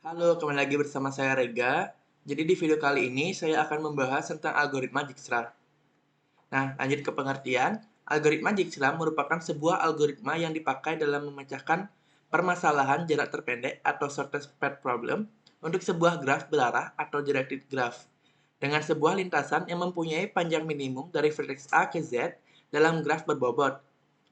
Halo, kembali lagi bersama saya Rega. Jadi di video kali ini saya akan membahas tentang algoritma Dijkstra. Nah, lanjut ke pengertian. Algoritma Dijkstra merupakan sebuah algoritma yang dipakai dalam memecahkan permasalahan jarak terpendek atau shortest path problem untuk sebuah graf berarah atau directed graph dengan sebuah lintasan yang mempunyai panjang minimum dari vertex A ke Z dalam graf berbobot.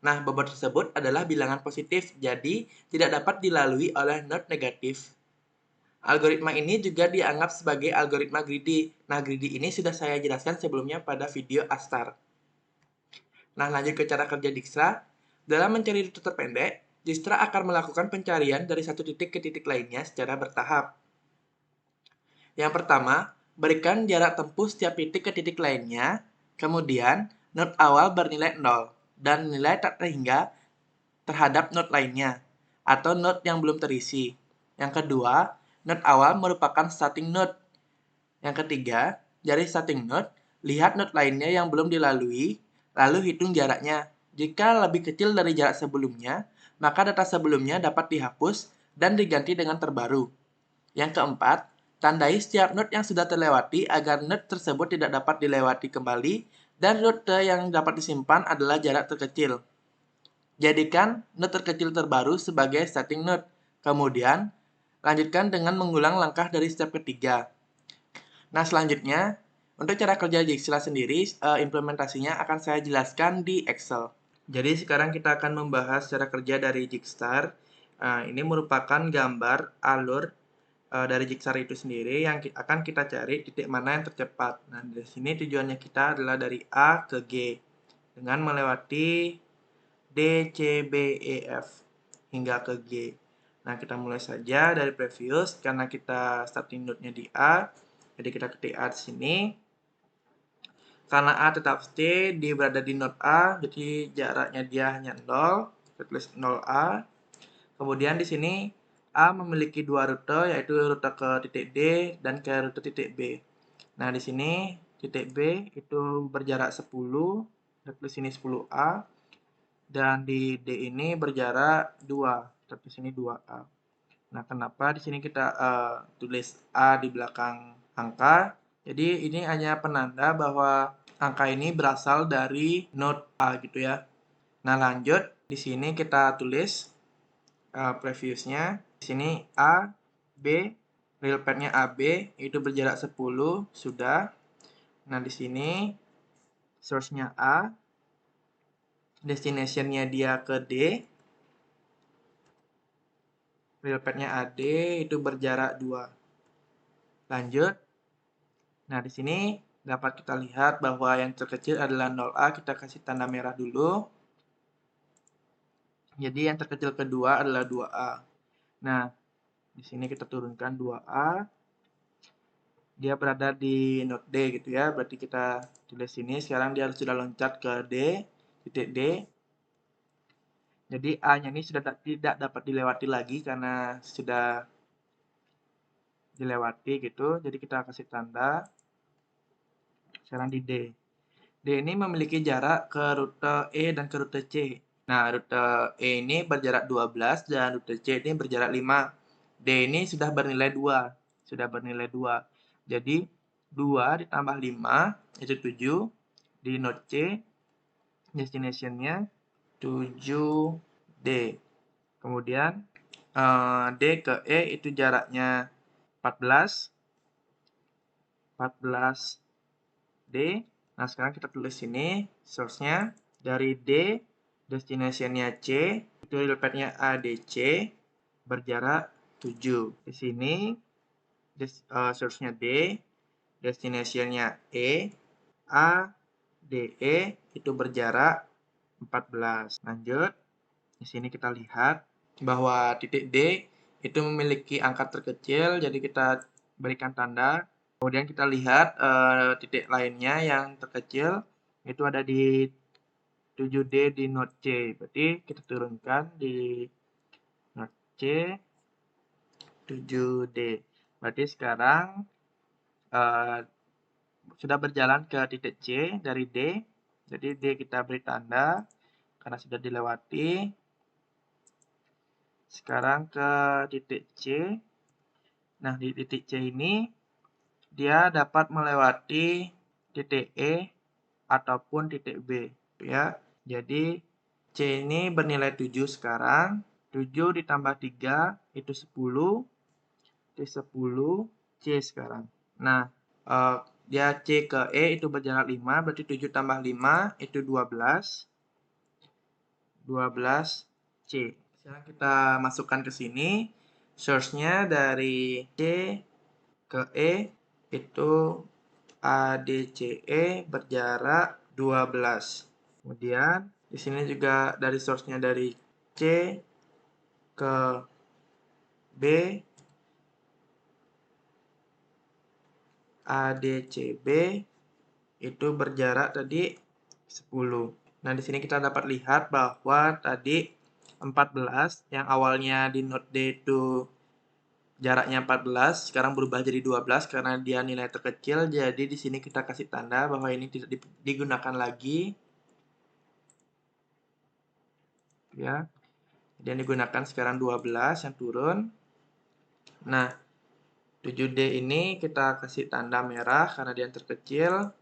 Nah, bobot tersebut adalah bilangan positif, jadi tidak dapat dilalui oleh node negatif. Algoritma ini juga dianggap sebagai algoritma greedy. Nah, greedy ini sudah saya jelaskan sebelumnya pada video Astar. Nah, lanjut ke cara kerja Dijkstra. Dalam mencari rute terpendek, Dijkstra akan melakukan pencarian dari satu titik ke titik lainnya secara bertahap. Yang pertama, berikan jarak tempuh setiap titik ke titik lainnya. Kemudian, node awal bernilai 0 dan nilai tak terhingga terhadap node lainnya atau node yang belum terisi. Yang kedua, node awal merupakan starting node. Yang ketiga, dari starting node, lihat node lainnya yang belum dilalui, lalu hitung jaraknya. Jika lebih kecil dari jarak sebelumnya, maka data sebelumnya dapat dihapus dan diganti dengan terbaru. Yang keempat, tandai setiap node yang sudah terlewati agar node tersebut tidak dapat dilewati kembali dan rute yang dapat disimpan adalah jarak terkecil. Jadikan node terkecil terbaru sebagai starting node. Kemudian, lanjutkan dengan mengulang langkah dari step ketiga. Nah, selanjutnya, untuk cara kerja Dijkstra sendiri, implementasinya akan saya jelaskan di Excel. Jadi, sekarang kita akan membahas cara kerja dari Dijkstra. Ini merupakan gambar alur dari Dijkstra itu sendiri yang akan kita cari titik mana yang tercepat. Nah, di sini tujuannya kita adalah dari A ke G dengan melewati D, C, B, E, F hingga ke G. Nah, kita mulai saja dari previous karena kita starting node-nya di A. Jadi kita ketik A di sini. Karena A tetap stay, dia berada di node A, jadi jaraknya dia hanya 0. Kita tulis 0A. Kemudian di sini A memiliki dua rute, yaitu rute ke titik D dan ke rute titik B. Nah, di sini titik B itu berjarak 10, kita tulis sini 10A. Dan di D ini berjarak 2, kita tulis sini 2A. Nah, kenapa di sini kita tulis A di belakang angka? Jadi ini hanya penanda bahwa angka ini berasal dari node A gitu ya. Nah, lanjut di sini kita tulis previousnya. Di sini A, B, real path-nya AB itu berjarak 10 sudah. Nah, di sini source-nya A, destination-nya dia ke D, real path-nya AD itu berjarak 2. Lanjut. Nah, di sini dapat kita lihat bahwa yang terkecil adalah 0A, kita kasih tanda merah dulu. Jadi yang terkecil kedua adalah 2A. Nah, di sini kita turunkan 2A. Dia berada di node D gitu ya. Berarti kita tulis sini. Sekarang dia sudah loncat ke D, titik D. Jadi A-nya ini sudah tidak dapat dilewati lagi karena sudah dilewati gitu. Jadi kita kasih tanda. Sekarang di D. D ini memiliki jarak ke rute E dan ke rute C. Nah, rute E ini berjarak 12 dan rute C ini berjarak 5. D ini sudah bernilai 2. Sudah bernilai 2. Jadi, 2 ditambah 5 itu 7. Di node C, destination-nya 7D. Kemudian, D ke E itu jaraknya 14. 14D. Nah, sekarang kita tulis sini source-nya dari D, destination-nya C, itu real path-nya ADC, berjarak 7. Di sini source-nya D, destination-nya E, ADE itu berjarak 14. Lanjut. Di sini kita lihat bahwa titik D itu memiliki angka terkecil, jadi kita berikan tanda. Kemudian kita lihat titik lainnya yang terkecil itu ada di 7D di node C. Berarti kita turunkan di node C 7D. Berarti sekarang sudah berjalan ke titik C dari D. Jadi D kita beri tanda karena sudah dilewati. Sekarang ke titik C. Nah, di titik C ini dia dapat melewati titik E ataupun titik B, ya. Jadi C ini bernilai 7 sekarang. 7 ditambah 3 itu 10. T 10 C sekarang. Nah, dia C ke E itu berjarak 5, berarti 7 tambah 5 itu 12. 12 C. Sekarang kita masukkan ke sini. Source-nya dari C ke E itu ADCE berjarak 12. Kemudian di sini juga dari source-nya dari C ke B ADCB itu berjarak tadi 10. Nah, di sini kita dapat lihat bahwa tadi 14 yang awalnya di node D itu jaraknya 14, sekarang berubah jadi 12 karena dia nilai terkecil. Jadi di sini kita kasih tanda bahwa ini tidak digunakan lagi. Ya. Dan digunakan sekarang 12 yang turun. Nah, 7D ini kita kasih tanda merah karena dia yang terkecil.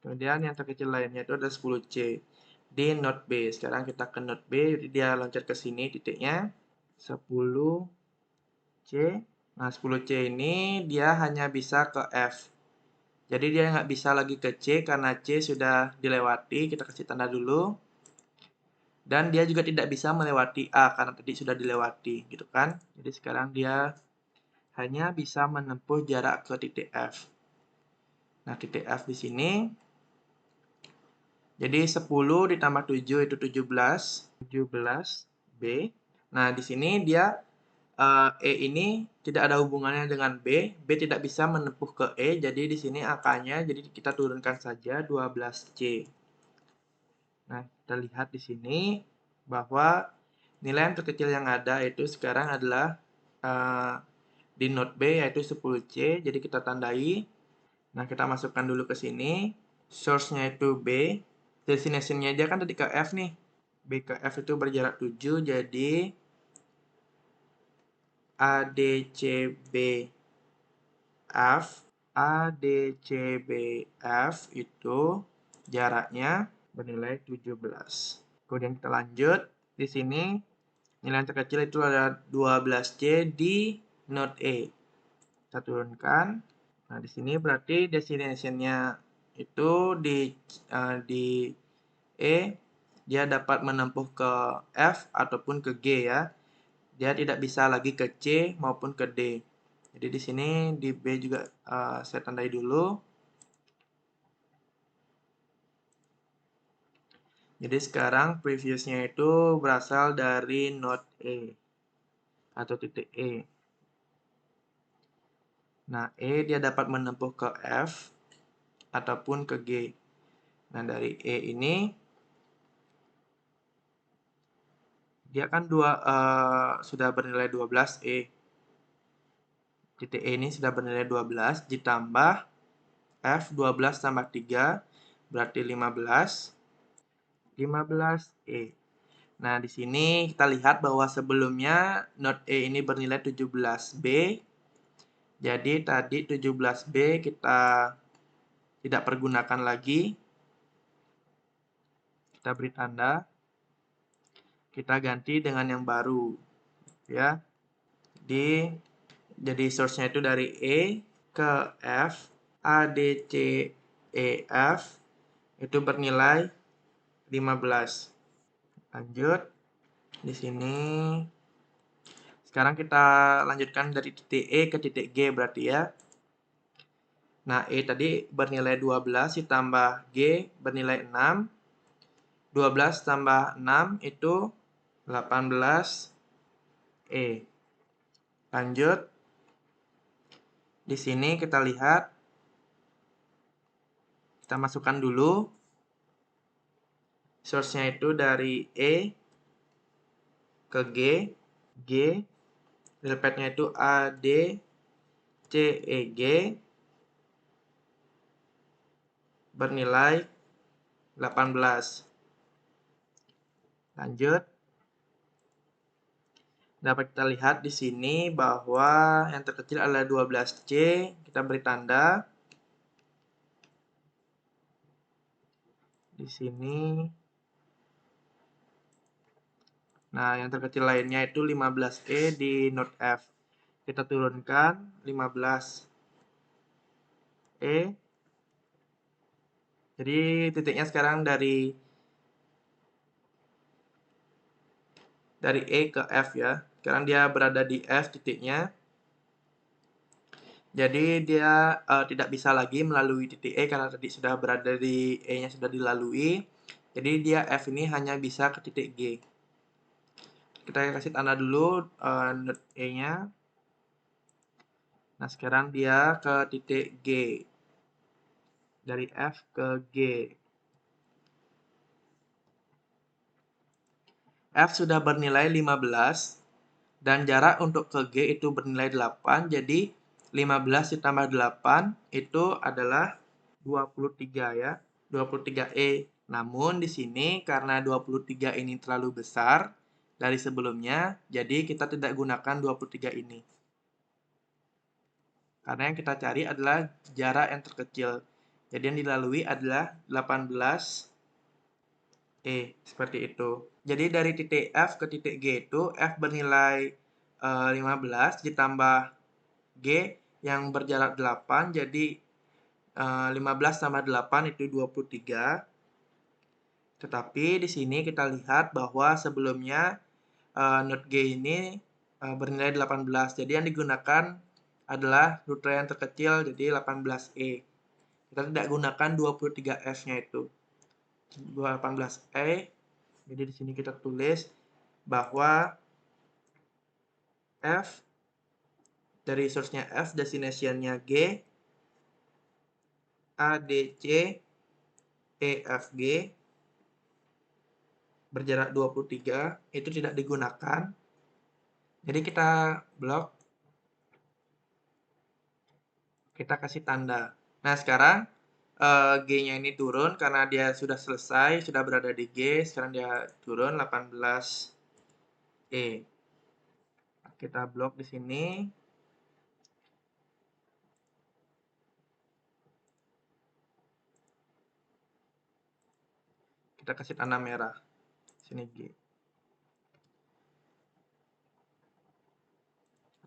Kemudian yang terkecil lainnya itu ada 10C di node B. Sekarang kita ke node B, jadi dia loncat ke sini titiknya 10C. Nah, 10C ini dia hanya bisa ke F. Jadi dia nggak bisa lagi ke C karena C sudah dilewati. Kita kasih tanda dulu. Dan dia juga tidak bisa melewati A karena tadi sudah dilewati, gitu kan? Jadi sekarang dia hanya bisa menempuh jarak ke titik F. Nah, titik F di sini. Jadi 10 ditambah 7 itu 17. 17B. Nah, di sini dia E ini tidak ada hubungannya dengan B. B tidak bisa menempuh ke E. Jadi di sini angkanya, jadi kita turunkan saja 12C. Nah, kita lihat di sini bahwa nilai yang terkecil yang ada itu sekarang adalah di node B yaitu 10C. Jadi kita tandai. Nah, kita masukkan dulu ke sini. Source-nya itu B. Destination-nya aja kan tadi ke F nih. B ke F itu berjarak 7. Jadi ADCBF itu jaraknya bernilai 17. Kemudian kita lanjut. Di sini nilai yang terkecil itu ada 12C di node E. Kita turunkan. Nah, di sini berarti destination-nya itu di E, dia dapat menempuh ke F ataupun ke G ya. Dia tidak bisa lagi ke C maupun ke D. Jadi di sini di B juga saya tandai dulu. Jadi sekarang previousnya itu berasal dari node E atau titik E. Nah, E dia dapat menempuh ke F ataupun ke G. Nah, dari E ini dia kan sudah bernilai 12 E. Titik E ini sudah bernilai 12 ditambah F 12 tambah 3 berarti 15. 15E. Nah, di sini kita lihat bahwa sebelumnya node E ini bernilai 17B. Jadi tadi 17B kita tidak pergunakan lagi. Kita beri tanda. Kita ganti dengan yang baru. Ya. Jadi source-nya itu dari E ke F. ADCEF itu bernilai 15. Lanjut. Di sini sekarang kita lanjutkan dari titik E ke titik G berarti ya. Nah, E tadi bernilai 12 ditambah G bernilai 6. 12 tambah 6 itu 18 E. Lanjut. Di sini kita lihat. Kita masukkan dulu. Source-nya itu dari E ke G. G. Repetnya itu AD CEG bernilai 18. Lanjut. Dapat kita lihat di sini bahwa yang terkecil adalah 12C. Kita beri tanda. Di sini. Nah, yang terkecil lainnya itu 15E di node F. Kita turunkan 15E. Jadi titiknya sekarang dari E ke F ya. Sekarang dia berada di F titiknya. Jadi dia tidak bisa lagi melalui titik E karena tadi sudah berada di E-nya sudah dilalui. Jadi dia F ini hanya bisa ke titik G. Kita kasih tanda dulu node E-nya. Nah, sekarang dia ke titik G. Dari F ke G. F sudah bernilai 15. Dan jarak untuk ke G itu bernilai 8. Jadi 15 ditambah 8 itu adalah 23 ya. 23E. Namun di sini karena 23 ini terlalu besar dari sebelumnya, jadi kita tidak gunakan 23 ini. Karena yang kita cari adalah jarak yang terkecil. Jadi yang dilalui adalah 18E. Seperti itu. Jadi dari titik F ke titik G itu F bernilai 15 ditambah G yang berjarak 8. Jadi 15 tambah 8 itu 23. Tetapi di sini kita lihat bahwa sebelumnya node G ini bernilai 18. Jadi yang digunakan adalah rute yang terkecil, jadi 18E. Kita tidak gunakan 23F-nya itu. 18E. Jadi di sini kita tulis bahwa F dari source-nya F, destination-nya G, A, D, C, E, F, G, berjarak 23, itu tidak digunakan. Jadi kita blok, kita kasih tanda. Nah, sekarang G-nya ini turun karena dia sudah selesai, sudah berada di G, sekarang dia turun 18E. Kita blok di sini. Kita kasih tanda merah. Sini G.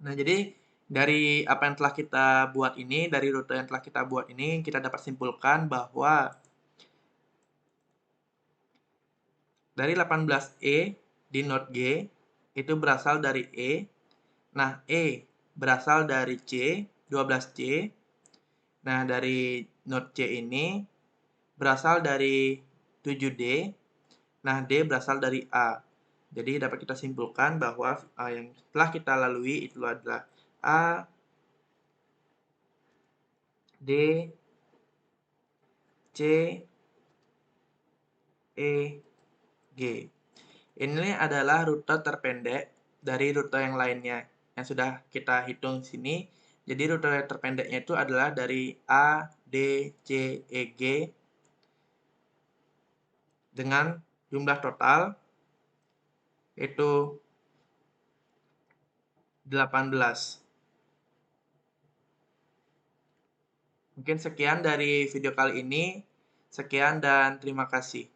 Nah, jadi dari apa yang telah kita buat ini, dari rute yang telah kita buat ini, kita dapat simpulkan bahwa dari 18E di node G itu berasal dari E. Nah, E berasal dari C, 12C. Nah, dari node C ini berasal dari 7D. Nah, D berasal dari A. Jadi dapat kita simpulkan bahwa yang telah kita lalui itu adalah A, D, C, E, G. Ini adalah rute terpendek dari rute yang lainnya yang sudah kita hitung sini. Jadi rute terpendeknya itu adalah dari A, D, C, E, G dengan jumlah total itu 18. Mungkin sekian dari video kali ini. Sekian dan terima kasih.